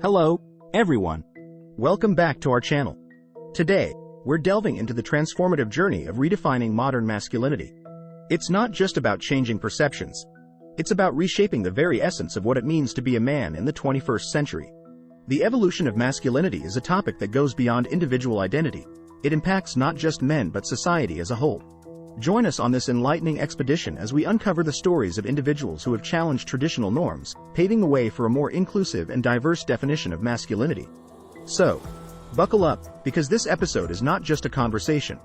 Hello, everyone. Welcome back to our channel. Today, we're delving into the transformative journey of redefining modern masculinity. It's not just about changing perceptions. It's about reshaping the very essence of what it means to be a man in the 21st century. The evolution of masculinity is a topic that goes beyond individual identity. It impacts not just men but society as a whole. Join us on this enlightening expedition as we uncover the stories of individuals who have challenged traditional norms, paving the way for a more inclusive and diverse definition of masculinity. So, buckle up, because this episode is not just a conversation.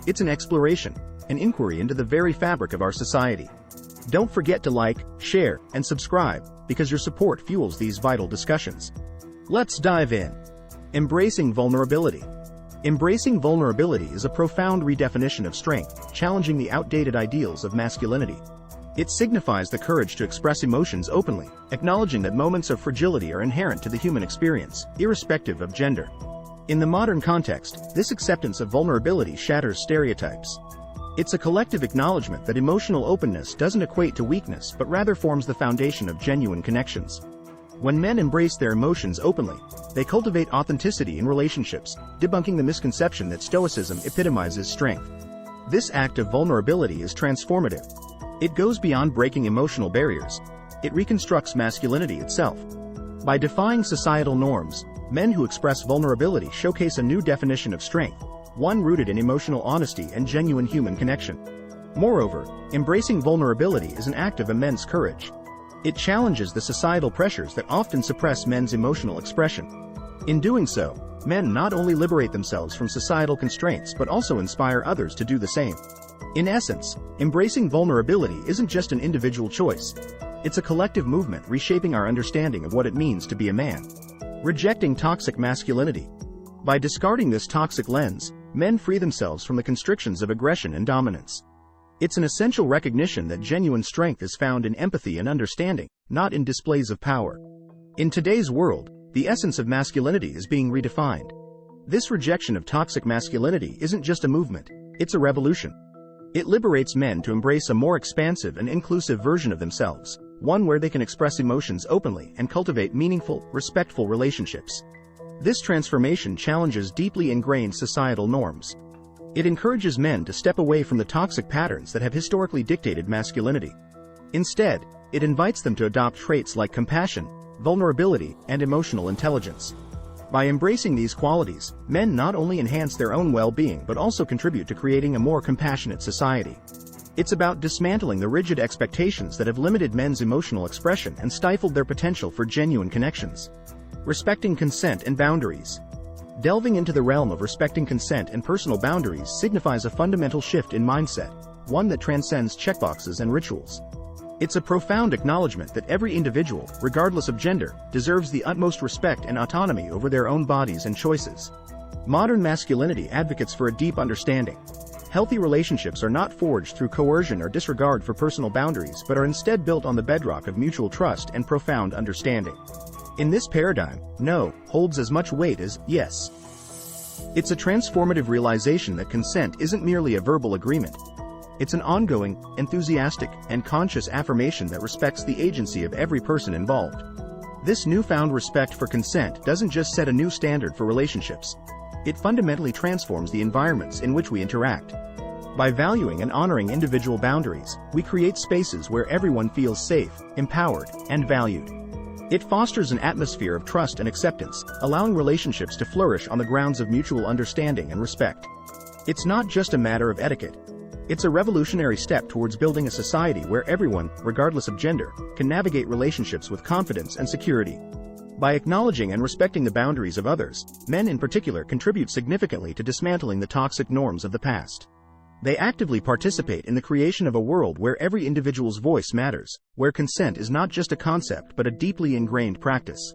It's an exploration, an inquiry into the very fabric of our society. Don't forget to like, share, and subscribe, because your support fuels these vital discussions. Let's dive in. Embracing vulnerability. Embracing vulnerability is a profound redefinition of strength, challenging the outdated ideals of masculinity. It signifies the courage to express emotions openly, acknowledging that moments of fragility are inherent to the human experience, irrespective of gender. In the modern context, this acceptance of vulnerability shatters stereotypes. It's a collective acknowledgement that emotional openness doesn't equate to weakness but rather forms the foundation of genuine connections. When men embrace their emotions openly, they cultivate authenticity in relationships, debunking the misconception that stoicism epitomizes strength. This act of vulnerability is transformative. It goes beyond breaking emotional barriers. It reconstructs masculinity itself. By defying societal norms, men who express vulnerability showcase a new definition of strength, one rooted in emotional honesty and genuine human connection. Moreover, embracing vulnerability is an act of immense courage. It challenges the societal pressures that often suppress men's emotional expression. In doing so, men not only liberate themselves from societal constraints but also inspire others to do the same. In essence, embracing vulnerability isn't just an individual choice. It's a collective movement reshaping our understanding of what it means to be a man. Rejecting toxic masculinity. By discarding this toxic lens, men free themselves from the constrictions of aggression and dominance. It's an essential recognition that genuine strength is found in empathy and understanding, not in displays of power. In today's world, the essence of masculinity is being redefined. This rejection of toxic masculinity isn't just a movement, it's a revolution. It liberates men to embrace a more expansive and inclusive version of themselves, one where they can express emotions openly and cultivate meaningful, respectful relationships. This transformation challenges deeply ingrained societal norms. It encourages men to step away from the toxic patterns that have historically dictated masculinity. Instead, it invites them to adopt traits like compassion, vulnerability, and emotional intelligence. By embracing these qualities, men not only enhance their own well-being but also contribute to creating a more compassionate society. It's about dismantling the rigid expectations that have limited men's emotional expression and stifled their potential for genuine connections. Respecting consent and boundaries. Delving into the realm of respecting consent and personal boundaries signifies a fundamental shift in mindset, one that transcends checkboxes and rituals. It's a profound acknowledgement that every individual, regardless of gender, deserves the utmost respect and autonomy over their own bodies and choices. Modern masculinity advocates for a deep understanding. Healthy relationships are not forged through coercion or disregard for personal boundaries but are instead built on the bedrock of mutual trust and profound understanding. In this paradigm, no holds as much weight as yes. It's a transformative realization that consent isn't merely a verbal agreement. It's an ongoing, enthusiastic, and conscious affirmation that respects the agency of every person involved. This newfound respect for consent doesn't just set a new standard for relationships. It fundamentally transforms the environments in which we interact. By valuing and honoring individual boundaries, we create spaces where everyone feels safe, empowered, and valued. It fosters an atmosphere of trust and acceptance, allowing relationships to flourish on the grounds of mutual understanding and respect. It's not just a matter of etiquette. It's a revolutionary step towards building a society where everyone, regardless of gender, can navigate relationships with confidence and security. By acknowledging and respecting the boundaries of others, men in particular contribute significantly to dismantling the toxic norms of the past. They actively participate in the creation of a world where every individual's voice matters, where consent is not just a concept but a deeply ingrained practice.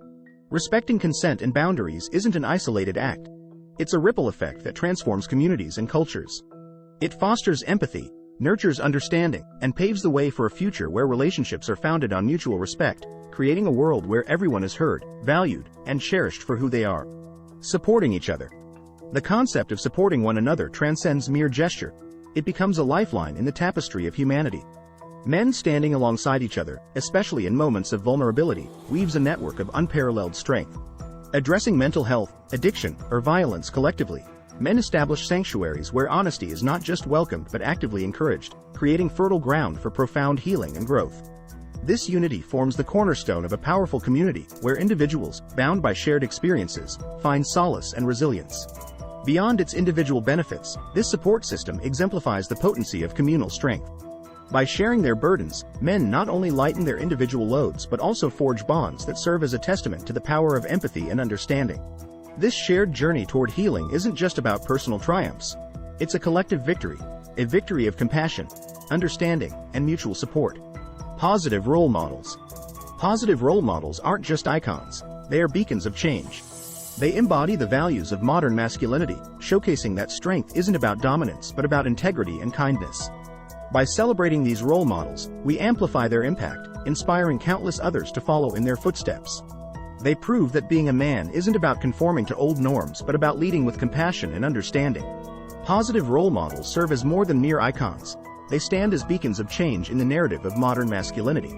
Respecting consent and boundaries isn't an isolated act. It's a ripple effect that transforms communities and cultures. It fosters empathy, nurtures understanding, and paves the way for a future where relationships are founded on mutual respect, creating a world where everyone is heard, valued, and cherished for who they are. Supporting each other. The concept of supporting one another transcends mere gesture. It becomes a lifeline in the tapestry of humanity. Men standing alongside each other, especially in moments of vulnerability, weaves a network of unparalleled strength. Addressing mental health, addiction, or violence collectively, men establish sanctuaries where honesty is not just welcomed but actively encouraged, creating fertile ground for profound healing and growth. This unity forms the cornerstone of a powerful community where individuals, bound by shared experiences, find solace and resilience. Beyond its individual benefits, this support system exemplifies the potency of communal strength. By sharing their burdens, men not only lighten their individual loads but also forge bonds that serve as a testament to the power of empathy and understanding. This shared journey toward healing isn't just about personal triumphs. It's a collective victory, a victory of compassion, understanding, and mutual support. Positive role models. Positive role models aren't just icons, they are beacons of change. They embody the values of modern masculinity, showcasing that strength isn't about dominance but about integrity and kindness. By celebrating these role models, we amplify their impact, inspiring countless others to follow in their footsteps. They prove that being a man isn't about conforming to old norms but about leading with compassion and understanding. Positive role models serve as more than mere icons. They stand as beacons of change in the narrative of modern masculinity.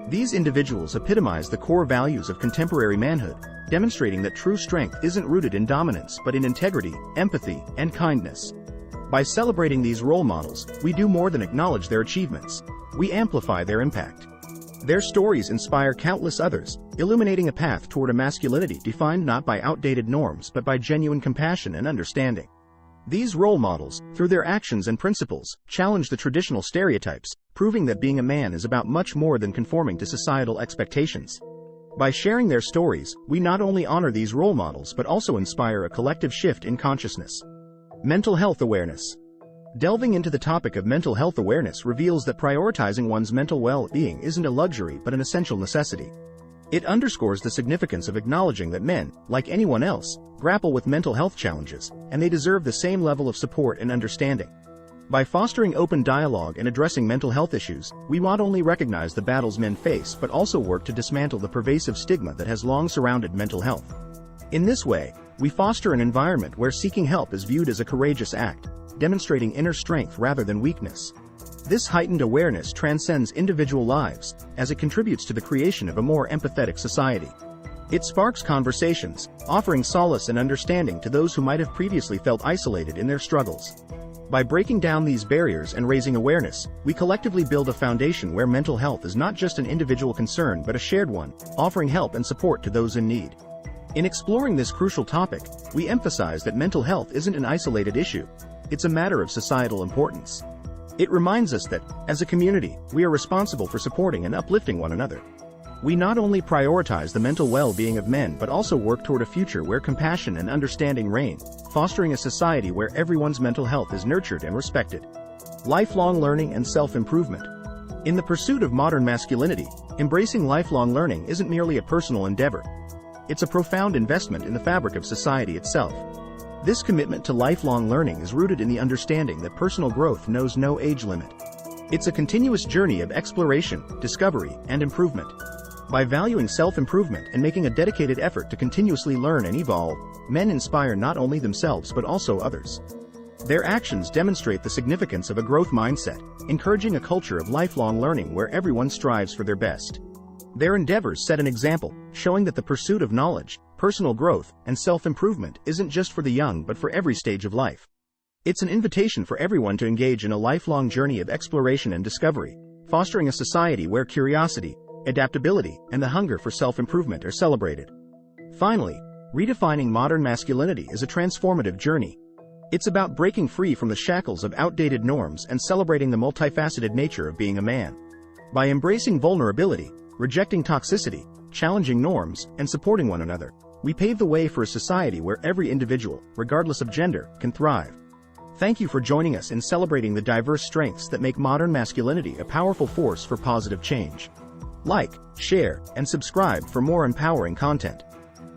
These individuals epitomize the core values of contemporary manhood, demonstrating that true strength isn't rooted in dominance but in integrity, empathy, and kindness. By celebrating these role models, we do more than acknowledge their achievements. We amplify their impact. Their stories inspire countless others, illuminating a path toward a masculinity defined not by outdated norms but by genuine compassion and understanding. These role models, through their actions and principles, challenge the traditional stereotypes, proving that being a man is about much more than conforming to societal expectations. By sharing their stories, we not only honor these role models but also inspire a collective shift in consciousness. Mental health awareness. Delving into the topic of mental health awareness reveals that prioritizing one's mental well-being isn't a luxury but an essential necessity. It underscores the significance of acknowledging that men, like anyone else, grapple with mental health challenges, and they deserve the same level of support and understanding. By fostering open dialogue and addressing mental health issues, we not only recognize the battles men face but also work to dismantle the pervasive stigma that has long surrounded mental health. In this way, we foster an environment where seeking help is viewed as a courageous act, demonstrating inner strength rather than weakness. This heightened awareness transcends individual lives, as it contributes to the creation of a more empathetic society. It sparks conversations, offering solace and understanding to those who might have previously felt isolated in their struggles. By breaking down these barriers and raising awareness, we collectively build a foundation where mental health is not just an individual concern but a shared one, offering help and support to those in need. In exploring this crucial topic, we emphasize that mental health isn't an isolated issue. It's a matter of societal importance. It reminds us that, as a community, we are responsible for supporting and uplifting one another. We not only prioritize the mental well-being of men but also work toward a future where compassion and understanding reign, fostering a society where everyone's mental health is nurtured and respected. Lifelong learning and self-improvement. In the pursuit of modern masculinity, embracing lifelong learning isn't merely a personal endeavor. It's a profound investment in the fabric of society itself. This commitment to lifelong learning is rooted in the understanding that personal growth knows no age limit. It's a continuous journey of exploration, discovery, and improvement. By valuing self-improvement and making a dedicated effort to continuously learn and evolve, men inspire not only themselves but also others. Their actions demonstrate the significance of a growth mindset, encouraging a culture of lifelong learning where everyone strives for their best. Their endeavors set an example, showing that the pursuit of knowledge, personal growth, and self-improvement isn't just for the young but for every stage of life. It's an invitation for everyone to engage in a lifelong journey of exploration and discovery, fostering a society where curiosity, adaptability, and the hunger for self-improvement are celebrated. Finally, redefining modern masculinity is a transformative journey. It's about breaking free from the shackles of outdated norms and celebrating the multifaceted nature of being a man. By embracing vulnerability, rejecting toxicity, challenging norms, and supporting one another, we pave the way for a society where every individual, regardless of gender, can thrive. Thank you for joining us in celebrating the diverse strengths that make modern masculinity a powerful force for positive change. Like, share, and subscribe for more empowering content.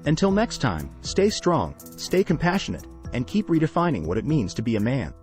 Until next time, stay strong, stay compassionate, and keep redefining what it means to be a man.